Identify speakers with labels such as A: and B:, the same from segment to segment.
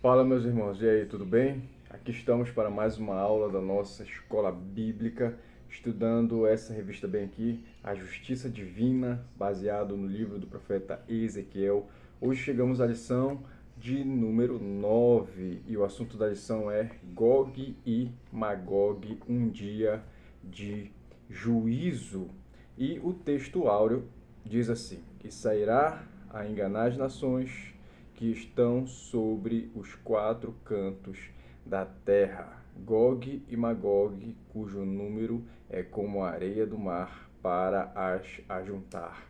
A: Fala, meus irmãos, e aí, tudo bem? Aqui estamos para mais uma aula da nossa escola bíblica, estudando essa revista bem aqui, A Justiça Divina, baseado no livro do profeta Ezequiel. Hoje chegamos à lição de número 9 e o assunto da lição é Gog e Magog, um dia de juízo. E o texto áureo diz assim: que sairá a enganar as nações que estão sobre os quatro cantos da terra, Gog e Magog, cujo número é como a areia do mar, para as ajuntar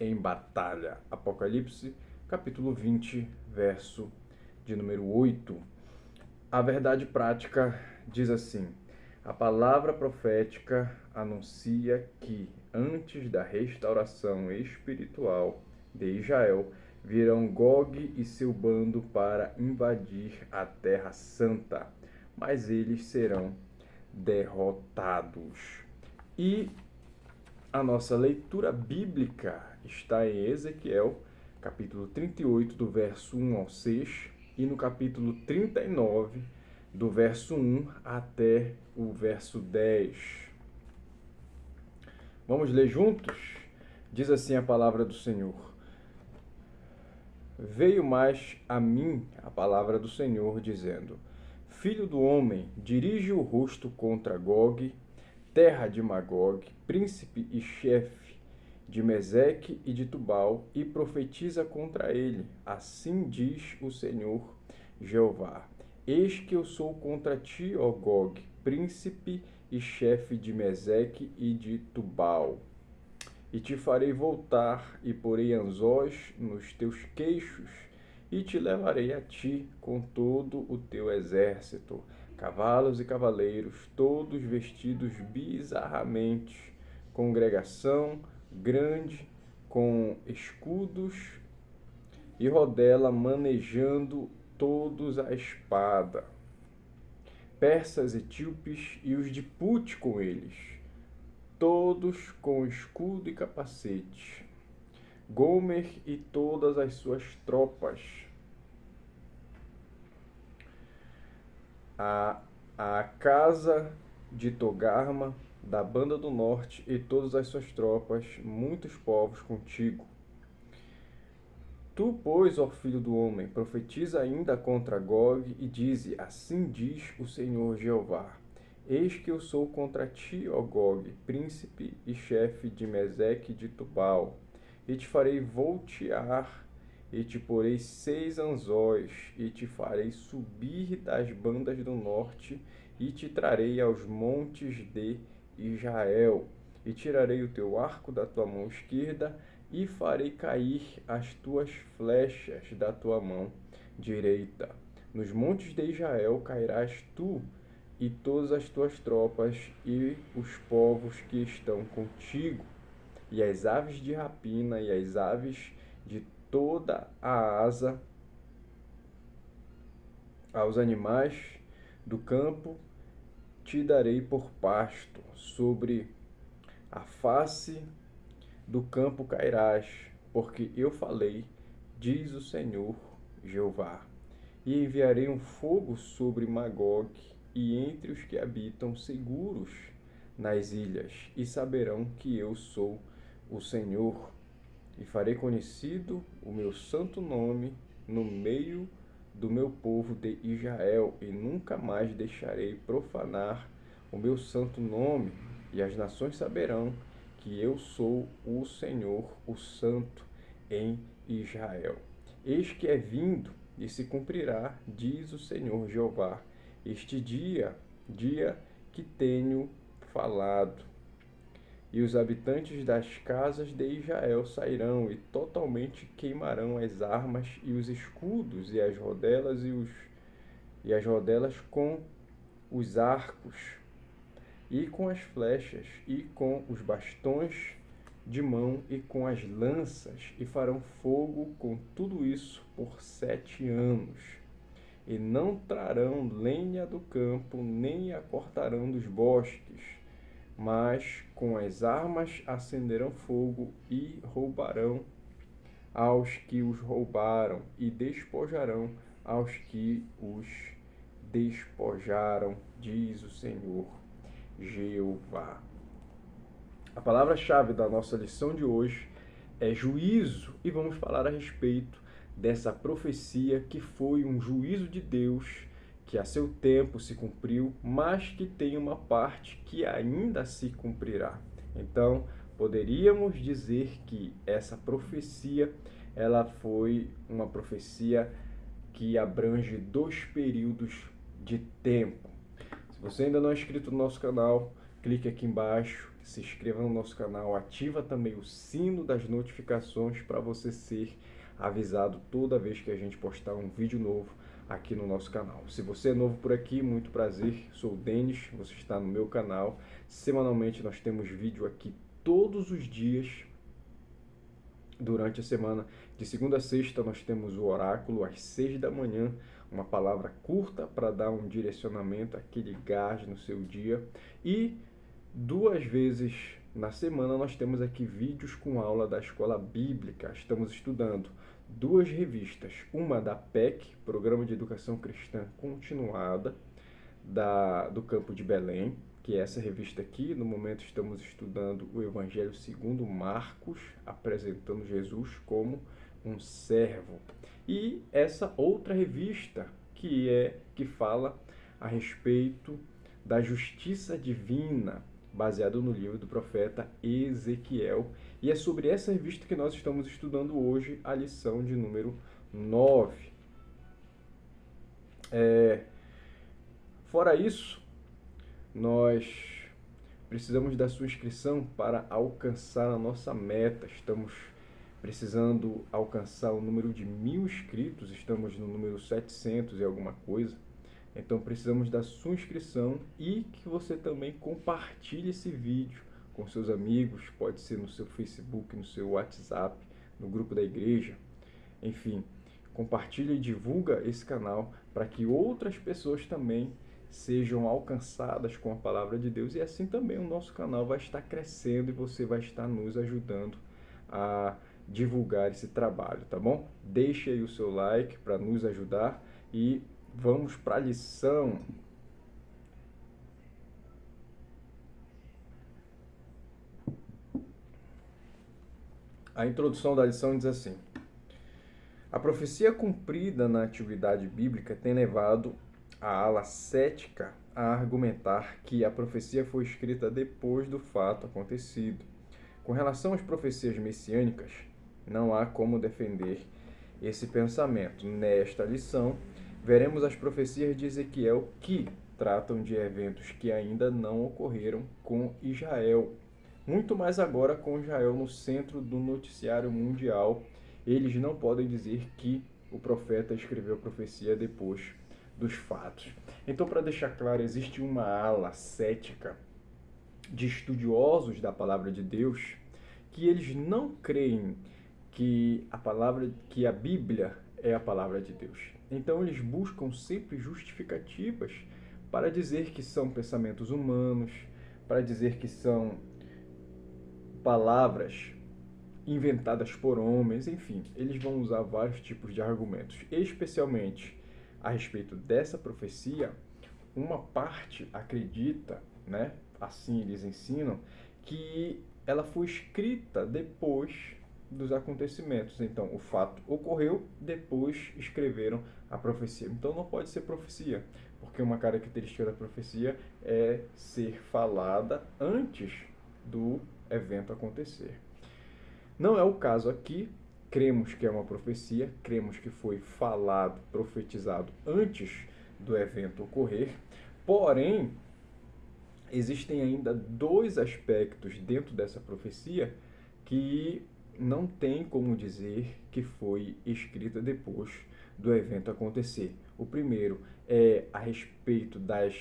A: em batalha. Apocalipse, capítulo 20, verso de número 8. A verdade prática diz assim: a palavra profética anuncia que, antes da restauração espiritual de Israel, virão Gog e seu bando para invadir a Terra Santa, mas eles serão derrotados. E a nossa leitura bíblica está em Ezequiel, capítulo 38, do verso 1 ao 6, e no capítulo 39, do verso 1 até o verso 10. Vamos ler juntos? Diz assim a palavra do Senhor: Veio mais a mim a palavra do Senhor, dizendo: Filho do homem, dirige o rosto contra Gog, terra de Magog, príncipe e chefe de Meseque e de Tubal, e profetiza contra ele. Assim diz o Senhor Jeová: Eis que eu sou contra ti, ó Gog, príncipe e chefe de Meseque e de Tubal. E te farei voltar, e porei anzóis nos teus queixos, e te levarei a ti com todo o teu exército, cavalos e cavaleiros, todos vestidos bizarramente, congregação grande, com escudos e rodela, manejando todos a espada. Persas, etíopes e os de Put com eles, todos com escudo e capacete. Gomer e todas as suas tropas. A casa de Togarma, da banda do norte, e todas as suas tropas, muitos povos contigo. Tu, pois, ó filho do homem, profetiza ainda contra Gog e dize: assim diz o Senhor Jeová: Eis que eu sou contra ti, ó Gog, príncipe e chefe de Meseque e de Tubal, e te farei voltear, e te porei 6 anzóis, e te farei subir das bandas do norte, e te trarei aos montes de Israel, e tirarei o teu arco da tua mão esquerda, e farei cair as tuas flechas da tua mão direita. Nos montes de Israel cairás tu e todas as tuas tropas e os povos que estão contigo, e as aves de rapina e as aves de toda a asa, aos animais do campo te darei por pasto, sobre a face do campo cairás, porque eu falei, diz o Senhor Jeová. E enviarei um fogo sobre Magog e entre os que habitam seguros nas ilhas, e saberão que eu sou o Senhor. E farei conhecido o meu santo nome no meio do meu povo de Israel, e nunca mais deixarei profanar o meu santo nome, e as nações saberão que eu sou o Senhor, o Santo em Israel. Eis que é vindo e se cumprirá, diz o Senhor Jeová, este dia que tenho falado. E os habitantes das casas de Israel sairão e totalmente queimarão as armas e os escudos e as rodelas e as rodelas com os arcos e com as flechas e com os bastões de mão e com as lanças, e farão fogo com tudo isso por 7 anos. E não trarão lenha do campo, nem a cortarão dos bosques, mas com as armas acenderão fogo e roubarão aos que os roubaram e despojarão aos que os despojaram, diz o Senhor Jeová. A palavra-chave da nossa lição de hoje é juízo, e vamos falar a respeito dessa profecia que foi um juízo de Deus, que a seu tempo se cumpriu, mas que tem uma parte que ainda se cumprirá. Então, poderíamos dizer que essa profecia, ela foi uma profecia que abrange 2 períodos de tempo. Se você ainda não é inscrito no nosso canal, clique aqui embaixo, se inscreva no nosso canal, ativa também o sino das notificações para você ser avisado toda vez que a gente postar um vídeo novo aqui no nosso canal. Se você é novo por aqui, muito prazer, sou o Denis, você está no meu canal. Semanalmente nós temos vídeo aqui todos os dias durante a semana. De segunda a sexta nós temos o oráculo às 6 da manhã, uma palavra curta para dar um direcionamento, aquele gás no seu dia. E 2 vezes na semana nós temos aqui vídeos com aula da Escola Bíblica. Estamos estudando 2 revistas, uma da PEC, Programa de Educação Cristã Continuada, do campo de Belém, que é essa revista aqui. No momento estamos estudando o Evangelho segundo Marcos, apresentando Jesus como um servo. E essa outra revista que fala a respeito da justiça divina, baseado no livro do profeta Ezequiel. E é sobre essa revista que nós estamos estudando hoje a lição de número 9. Fora isso, nós precisamos da sua inscrição para alcançar a nossa meta. Estamos precisando alcançar o número de 1000 inscritos, estamos no número 700 e alguma coisa. Então precisamos da sua inscrição e que você também compartilhe esse vídeo com seus amigos, pode ser no seu Facebook, no seu WhatsApp, no grupo da igreja. Enfim, compartilhe e divulga esse canal para que outras pessoas também sejam alcançadas com a palavra de Deus, e assim também o nosso canal vai estar crescendo e você vai estar nos ajudando a divulgar esse trabalho, tá bom? Deixe aí o seu like para nos ajudar e vamos para a lição. A introdução da lição diz assim: a profecia cumprida na Antiguidade Bíblica tem levado a ala cética a argumentar que a profecia foi escrita depois do fato acontecido. Com relação às profecias messiânicas, não há como defender esse pensamento. Nesta lição, veremos as profecias de Ezequiel que tratam de eventos que ainda não ocorreram com Israel. Muito mais agora com Israel no centro do noticiário mundial, eles não podem dizer que o profeta escreveu a profecia depois dos fatos. Então, para deixar claro, existe uma ala cética de estudiosos da palavra de Deus que eles não creem que a Bíblia é a palavra de Deus. Então eles buscam sempre justificativas para dizer que são pensamentos humanos, para dizer que são palavras inventadas por homens, enfim, eles vão usar vários tipos de argumentos, especialmente a respeito dessa profecia. Uma parte acredita, né, assim eles ensinam, que ela foi escrita depois dos acontecimentos. Então, o fato ocorreu, depois escreveram a profecia. Então, não pode ser profecia, porque uma característica da profecia é ser falada antes do evento acontecer. Não é o caso aqui. Cremos que é uma profecia, cremos que foi falado, profetizado antes do evento ocorrer. Porém, existem ainda 2 aspectos dentro dessa profecia que não tem como dizer que foi escrita depois do evento acontecer. O primeiro é a respeito das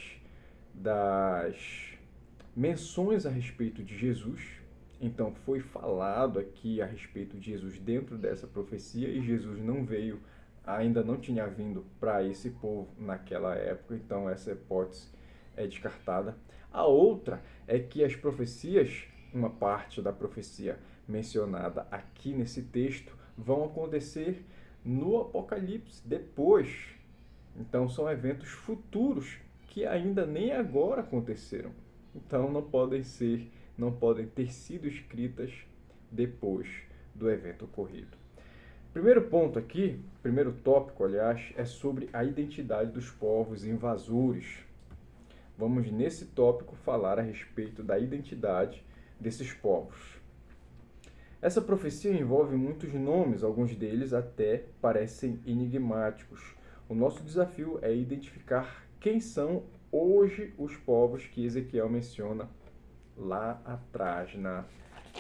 A: menções a respeito de Jesus. Então, foi falado aqui a respeito de Jesus dentro dessa profecia, e Jesus não veio, ainda não tinha vindo para esse povo naquela época, então essa hipótese é descartada. A outra é que as profecias, uma parte da profecia mencionada aqui nesse texto, vão acontecer no Apocalipse depois. Então são eventos futuros que ainda nem agora aconteceram. Então não podem ter sido escritas depois do evento ocorrido. Primeiro ponto aqui, primeiro tópico, aliás, é sobre a identidade dos povos invasores. Vamos nesse tópico falar a respeito da identidade desses povos. Essa profecia envolve muitos nomes, alguns deles até parecem enigmáticos. O nosso desafio é identificar quem são hoje os povos que Ezequiel menciona lá atrás, na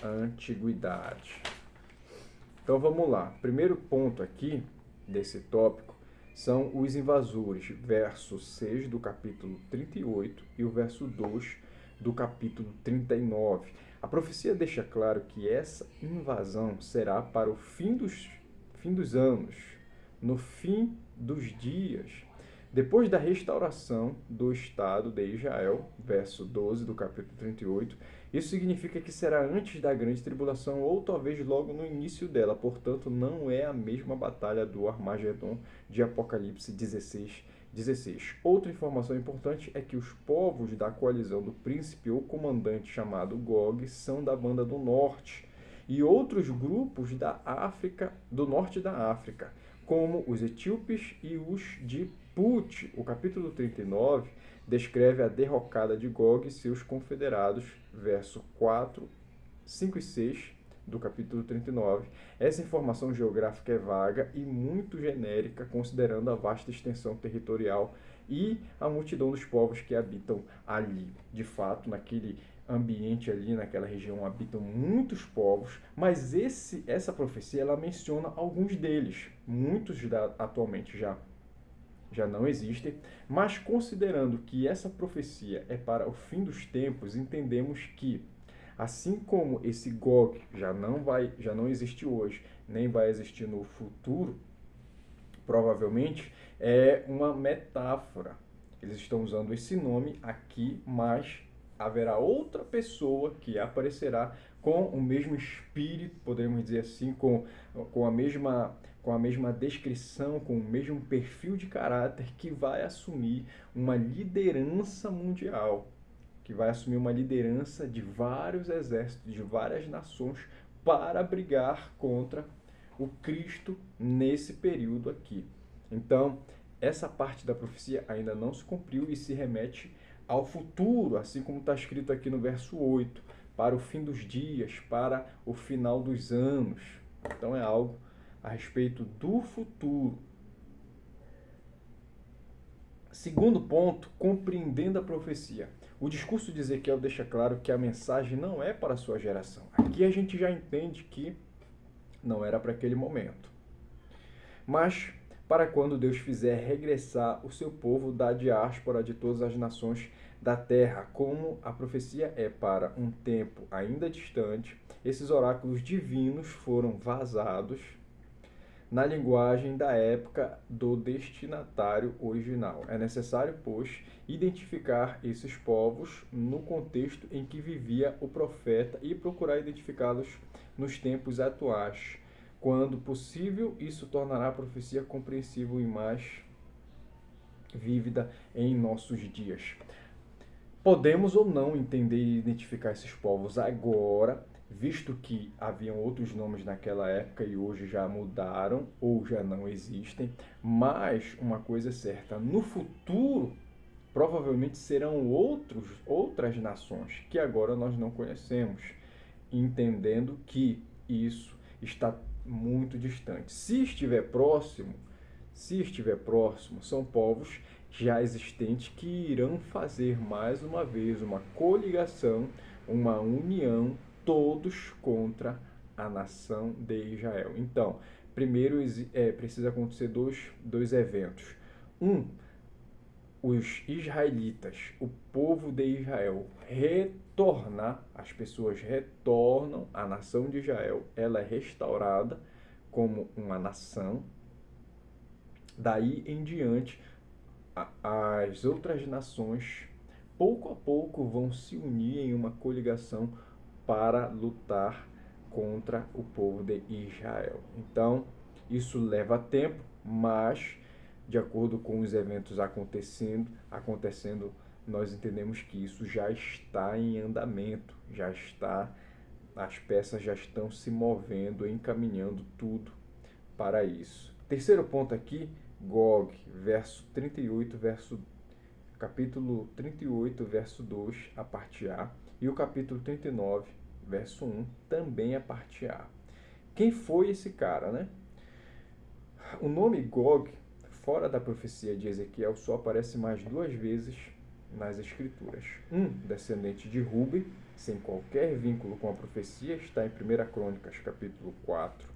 A: antiguidade. Então vamos lá. Primeiro ponto aqui desse tópico são os invasores, verso 6 do capítulo 38 e o verso 2 do capítulo 39. A profecia deixa claro que essa invasão será para o fim dos anos, no fim dos dias, depois da restauração do Estado de Israel, verso 12 do capítulo 38. Isso significa que será antes da grande tribulação ou talvez logo no início dela. Portanto, não é a mesma batalha do Armagedon de Apocalipse 16. Outra informação importante é que os povos da coalizão do príncipe ou comandante chamado Gog são da banda do norte e outros grupos da África, do norte da África, como os etíopes e os de Put. O capítulo 39 descreve a derrocada de Gog e seus confederados, verso 4, 5 e 6 do capítulo 39. Essa informação geográfica é vaga e muito genérica, considerando a vasta extensão territorial e a multidão dos povos que habitam ali. De fato, naquele ambiente ali, naquela região, habitam muitos povos, mas essa profecia ela menciona alguns deles. Muitos atualmente já não existem, mas considerando que essa profecia é para o fim dos tempos, entendemos que, assim como esse Gog já não existe hoje, nem vai existir no futuro, provavelmente é uma metáfora. Eles estão usando esse nome aqui, mas haverá outra pessoa que aparecerá com o mesmo espírito, podemos dizer assim, com a mesma descrição, com o mesmo perfil de caráter, que vai assumir uma liderança mundial, que vai assumir uma liderança de vários exércitos, de várias nações, para brigar contra o Cristo nesse período aqui. Então, essa parte da profecia ainda não se cumpriu e se remete ao futuro, assim como está escrito aqui no verso 8, para o fim dos dias, para o final dos anos. Então é algo a respeito do futuro. Segundo ponto, compreendendo a profecia. O discurso de Ezequiel deixa claro que a mensagem não é para a sua geração. Aqui a gente já entende que não era para aquele momento. Mas para quando Deus fizer regressar o seu povo da diáspora de todas as nações da terra. Como a profecia é para um tempo ainda distante, esses oráculos divinos foram vazados na linguagem da época do destinatário original. É necessário, pois, identificar esses povos no contexto em que vivia o profeta e procurar identificá-los nos tempos atuais. Quando possível, isso tornará a profecia compreensível e mais vívida em nossos dias. Podemos ou não entender e identificar esses povos agora, visto que haviam outros nomes naquela época e hoje já mudaram ou já não existem, mas uma coisa é certa, no futuro provavelmente serão outras nações que agora nós não conhecemos, entendendo que isso está muito distante. Se estiver próximo, são povos já existentes que irão fazer mais uma vez uma coligação, uma união, todos contra a nação de Israel. Então, primeiro precisa acontecer dois eventos. Os israelitas, o povo de Israel, as pessoas retornam, a nação de Israel, ela é restaurada como uma nação. Daí em diante, as outras nações, pouco a pouco, vão se unir em uma coligação para lutar contra o povo de Israel. Então, isso leva tempo, mas, de acordo com os eventos acontecendo, nós entendemos que isso já está em andamento, as peças já estão se movendo, encaminhando tudo para isso. Terceiro ponto aqui, Gog, capítulo 38, verso 2, a parte A, e o capítulo 39, verso 1, também a parte A. Quem foi esse cara, né? O nome Gog, fora da profecia de Ezequiel, só aparece mais 2 vezes nas Escrituras. Um descendente de Ruben, sem qualquer vínculo com a profecia, está em 1 Crônicas, capítulo 4,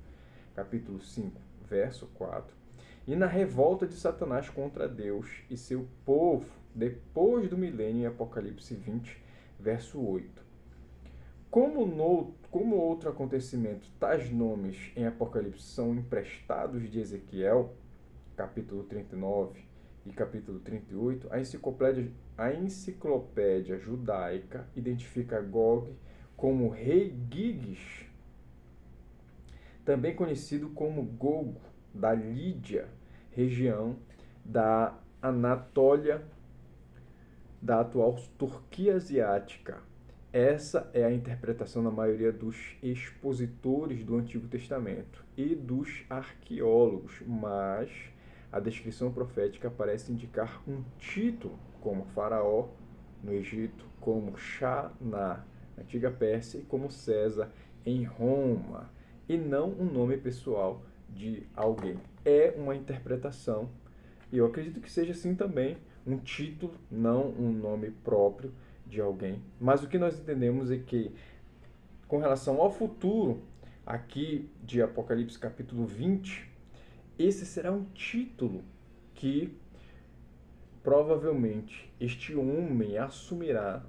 A: capítulo 5, verso 4. E na revolta de Satanás contra Deus e seu povo, depois do milênio, em Apocalipse 20, verso 8. Como outro acontecimento, tais nomes em Apocalipse são emprestados de Ezequiel, capítulo 39 e capítulo 38, a enciclopédia judaica identifica Gog como rei Giges, também conhecido como Gogo, da Lídia, região da Anatólia, da atual Turquia Asiática. Essa é a interpretação da maioria dos expositores do Antigo Testamento e dos arqueólogos, mas a descrição profética parece indicar um título, como Faraó no Egito, como Shah na antiga Pérsia e como César em Roma, e não um nome pessoal de alguém. É uma interpretação, e eu acredito que seja assim também, um título, não um nome próprio de alguém. Mas o que nós entendemos é que, com relação ao futuro, aqui de Apocalipse capítulo 20, esse será um título que provavelmente este homem assumirá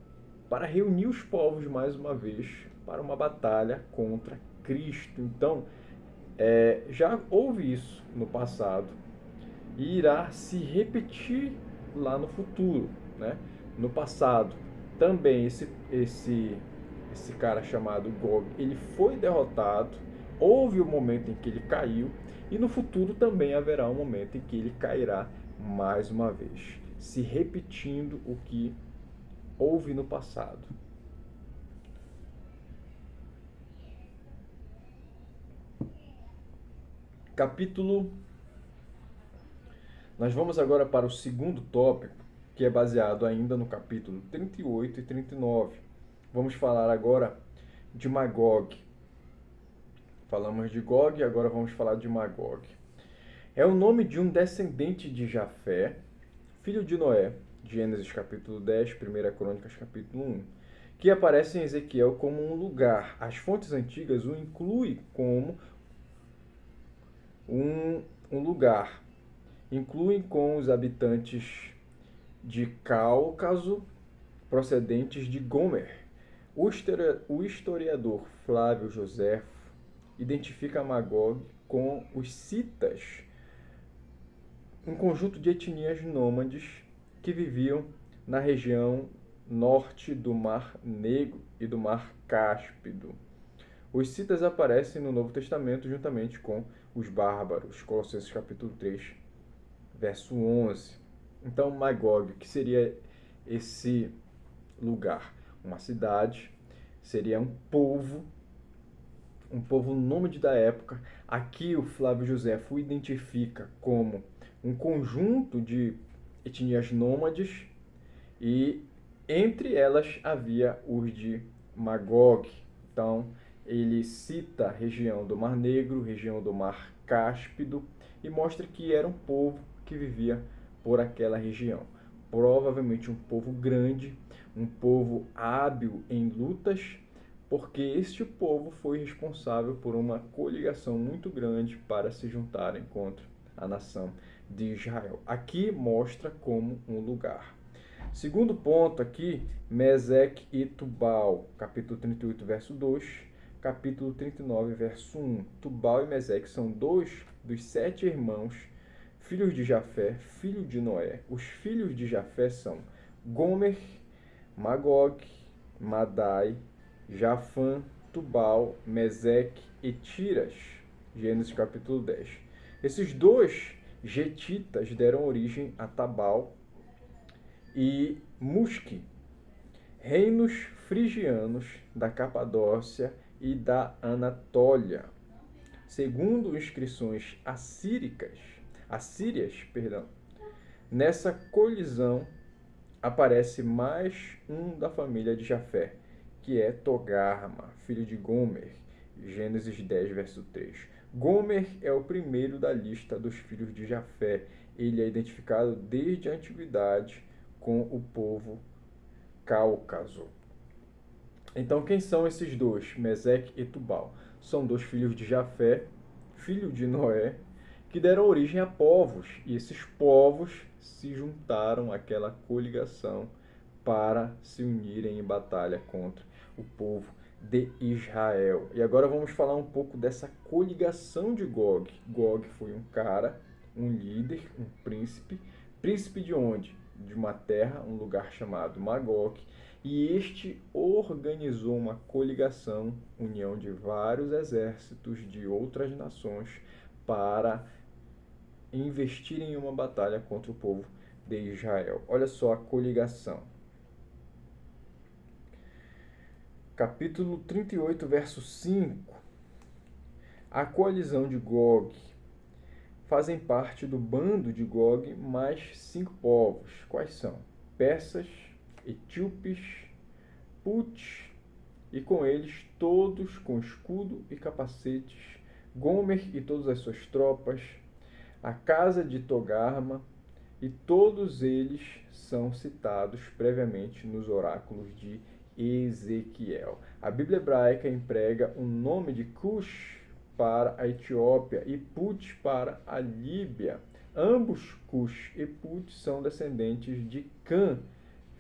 A: para reunir os povos mais uma vez para uma batalha contra Cristo. Então, já houve isso no passado e irá se repetir lá no futuro, né? No passado, também esse cara chamado Gog, ele foi derrotado, houve um momento em que ele caiu, e no futuro também haverá um momento em que ele cairá mais uma vez, se repetindo o que houve no passado. Nós vamos agora para o segundo tópico, que é baseado ainda no capítulo 38 e 39. Vamos falar agora de Magog. Falamos de Gog, agora vamos falar de Magog. É o nome de um descendente de Jafé, filho de Noé, Gênesis capítulo 10, 1 Crônicas capítulo 1, que aparece em Ezequiel como um lugar. As fontes antigas o incluem como um lugar. Incluem com os habitantes de Cáucaso, procedentes de Gomer. O historiador Flávio Joséfo identifica Magog com os citas, um conjunto de etnias nômades que viviam na região norte do Mar Negro e do Mar Cáspio. Os citas aparecem no Novo Testamento juntamente com os bárbaros, Colossenses capítulo 3, verso 11. Então, Magog, que seria esse lugar? Uma cidade, seria um povo nômade da época. Aqui o Flávio Joséfo identifica como um conjunto de etnias nômades, e entre elas havia os de Magog. Então, ele cita a região do Mar Negro, região do Mar Cáspio, e mostra que era um povo que vivia por aquela região. Provavelmente um povo grande, um povo hábil em lutas, porque este povo foi responsável por uma coligação muito grande para se juntarem contra a nação de Israel. Aqui mostra como um lugar. Segundo ponto aqui, Meseque e Tubal, capítulo 38, verso 2, capítulo 39, verso 1. Tubal e Meseque são dois dos 7 irmãos, filhos de Jafé, filho de Noé. Os filhos de Jafé são Gomer, Magog, Madai, Jafã, Tubal, Meseque e Tiras. Gênesis capítulo 10. Esses dois getitas deram origem a Tabal e Musque, reinos frigianos da Capadócia e da Anatólia. Segundo inscrições assírias, nessa colisão aparece mais um da família de Jafé, que é Togarma, filho de Gomer, Gênesis 10, verso 3. Gomer é o primeiro da lista dos filhos de Jafé. Ele é identificado desde a antiguidade com o povo Cáucaso. Então, quem são esses dois, Meseque e Tubal? São dois filhos de Jafé, filho de Noé, que deram origem a povos, e esses povos se juntaram àquela coligação para se unirem em batalha contra o povo de Israel. E agora vamos falar um pouco dessa coligação de Gog. Gog foi um cara, um líder, um príncipe. Príncipe de onde? De uma terra, um lugar chamado Magog. E este organizou uma coligação, união de vários exércitos de outras nações para investir em uma batalha contra o povo de Israel. Olha só a coligação. Capítulo 38, verso 5. A coalizão de Gog. Fazem parte do bando de Gog mais 5 povos. Quais são? Persas, etíopes, puts, e com eles todos com escudo e capacetes, Gomer e todas as suas tropas, a casa de Togarma, e todos eles são citados previamente nos oráculos de Ezequiel. A Bíblia hebraica emprega o nome de Cush para a Etiópia e Put para a Líbia. Ambos, Cush e Put, são descendentes de Cã,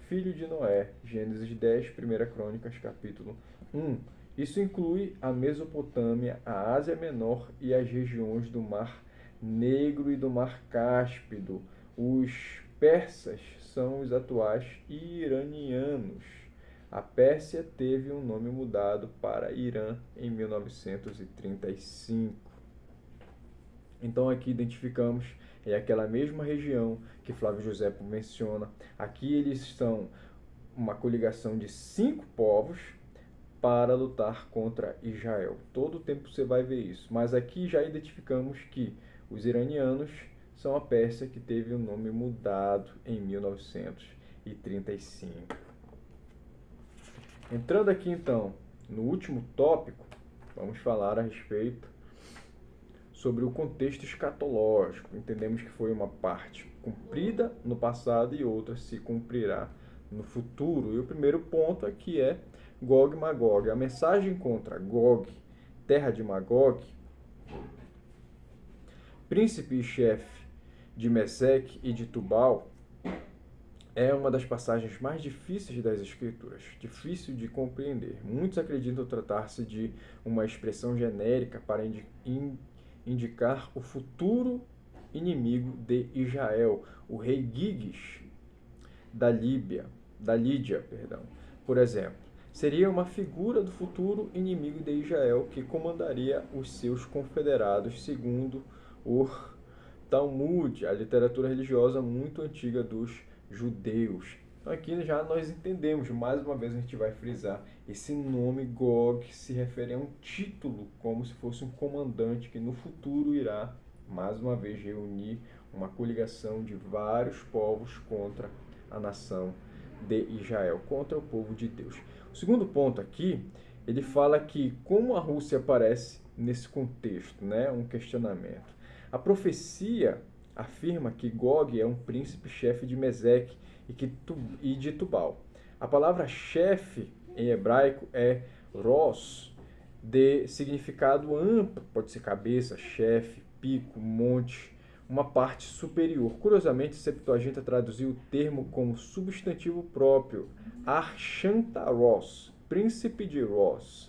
A: filho de Noé. Gênesis 10, 1 Crônicas, capítulo 1. Isso inclui a Mesopotâmia, a Ásia Menor e as regiões do Mar Negro e do Mar Cáspio. Os persas são os atuais iranianos. A Pérsia teve um nome mudado para Irã em 1935. Então aqui identificamos aquela mesma região que Flávio José menciona. Aqui eles são uma coligação de 5 povos para lutar contra Israel. Todo o tempo você vai ver isso. Mas aqui já identificamos que os iranianos são a Pérsia, que teve o nome mudado em 1935. Entrando aqui então no último tópico, vamos falar a respeito sobre o contexto escatológico. Entendemos que foi uma parte cumprida no passado e outra se cumprirá no futuro. E o primeiro ponto aqui é Gog e Magog. A mensagem contra Gog, terra de Magog, príncipe e chefe de Meseque e de Tubal, é uma das passagens mais difíceis das Escrituras, difícil de compreender. Muitos acreditam tratar-se de uma expressão genérica para indicar o futuro inimigo de Israel, o rei Gigis da Lídia, por exemplo. Seria uma figura do futuro inimigo de Israel que comandaria os seus confederados, segundo o Talmud, a literatura religiosa muito antiga dos judeus. Então aqui já nós entendemos, mais uma vez a gente vai frisar, esse nome Gog se refere a um título, como se fosse um comandante que no futuro irá, mais uma vez, reunir uma coligação de vários povos contra a nação de Israel, contra o povo de Deus. O segundo ponto aqui, ele fala que como a Rússia aparece nesse contexto, né? Um questionamento. A profecia afirma que Gog é um príncipe-chefe de Meseque e de Tubal. A palavra chefe em hebraico é Ros, de significado amplo, pode ser cabeça, chefe, pico, monte, uma parte superior. Curiosamente, a Septuaginta traduziu o termo como substantivo próprio, Archantaros, príncipe de Ros.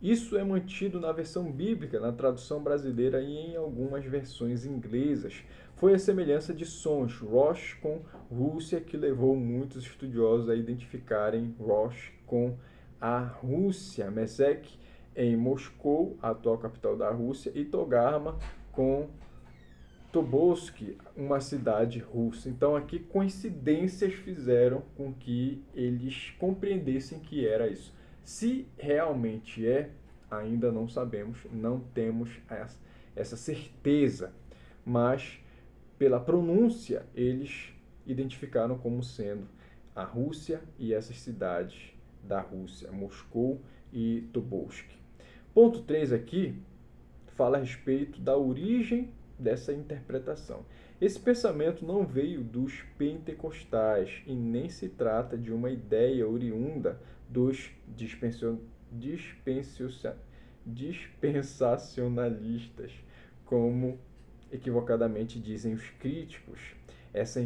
A: Isso é mantido na versão bíblica, na tradução brasileira e em algumas versões inglesas. Foi a semelhança de sons, Rosh com Rússia, que levou muitos estudiosos a identificarem Rosh com a Rússia, Meshek em Moscou, a atual capital da Rússia, e Togarma com Tobolsk, uma cidade russa. Então aqui coincidências fizeram com que eles compreendessem que era isso. Se realmente é, ainda não sabemos, não temos essa certeza, mas pela pronúncia eles identificaram como sendo a Rússia e essas cidades da Rússia, Moscou e Tobolsk. Ponto 3 aqui fala a respeito da origem dessa interpretação. Esse pensamento não veio dos pentecostais e nem se trata de uma ideia oriunda dos dispensacionalistas, como equivocadamente dizem os críticos. Essa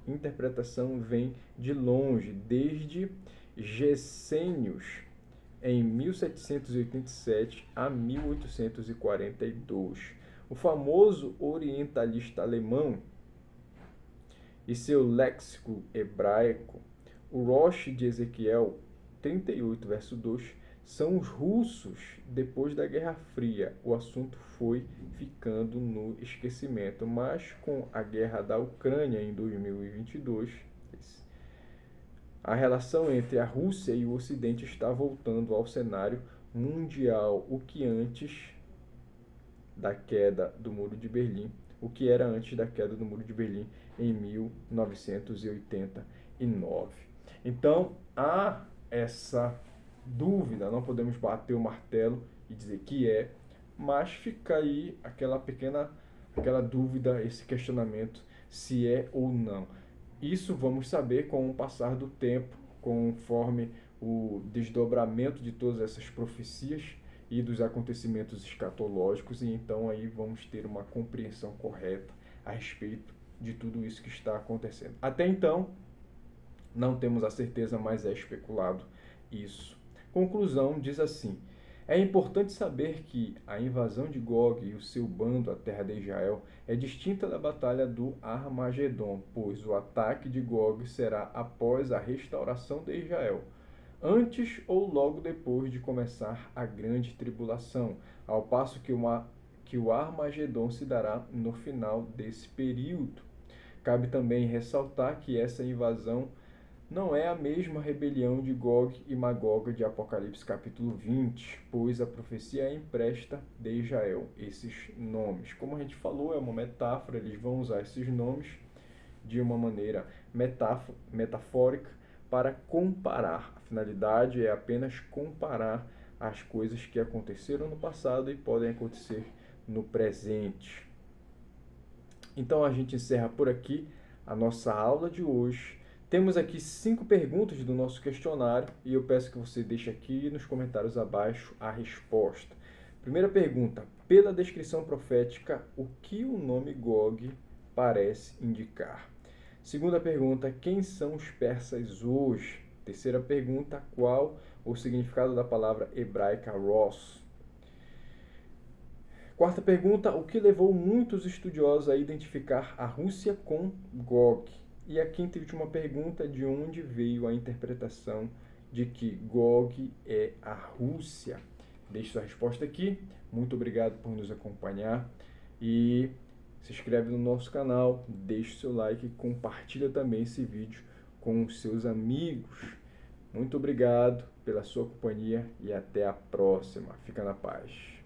A: interpretação vem de longe, desde Gesenius, em 1787 a 1842. O famoso orientalista alemão e seu léxico hebraico, o Rosh de Ezequiel 38, verso 2, são os russos depois da Guerra Fria. O assunto foi ficando no esquecimento, mas com a guerra da Ucrânia em 2022, a relação entre a Rússia e o Ocidente está voltando ao cenário mundial, o que era antes da queda do Muro de Berlim em 1989. Então, há essa dúvida, não podemos bater o martelo e dizer que é, mas fica aí aquela dúvida, esse questionamento, se é ou não. Isso vamos saber com o passar do tempo, conforme o desdobramento de todas essas profecias e dos acontecimentos escatológicos, e então aí vamos ter uma compreensão correta a respeito de tudo isso que está acontecendo. Até então, não temos a certeza, mas é especulado isso. Conclusão diz assim: é importante saber que a invasão de Gog e o seu bando à terra de Israel é distinta da batalha do Armagedon, pois o ataque de Gog será após a restauração de Israel, antes ou logo depois de começar a grande tribulação, ao passo que o Armagedon se dará no final desse período. Cabe também ressaltar que essa invasão não é a mesma rebelião de Gog e Magog de Apocalipse capítulo 20, pois a profecia empresta de Israel esses nomes. Como a gente falou, é uma metáfora, eles vão usar esses nomes de uma maneira metafórica para comparar. A finalidade é apenas comparar as coisas que aconteceram no passado e podem acontecer no presente. Então a gente encerra por aqui a nossa aula de hoje. Temos aqui 5 perguntas do nosso questionário e eu peço que você deixe aqui nos comentários abaixo a resposta. Primeira pergunta: pela descrição profética, o que o nome Gog parece indicar? Segunda pergunta: quem são os persas hoje? Terceira pergunta: qual o significado da palavra hebraica Rosh? Quarta pergunta: o que levou muitos estudiosos a identificar a Rússia com Gog? E a quinta e última pergunta: de onde veio a interpretação de que Gog é a Rússia? Deixe sua resposta aqui. Muito obrigado por nos acompanhar e se inscreve no nosso canal, deixe seu like e compartilha também esse vídeo com os seus amigos. Muito obrigado pela sua companhia e até a próxima. Fica na paz.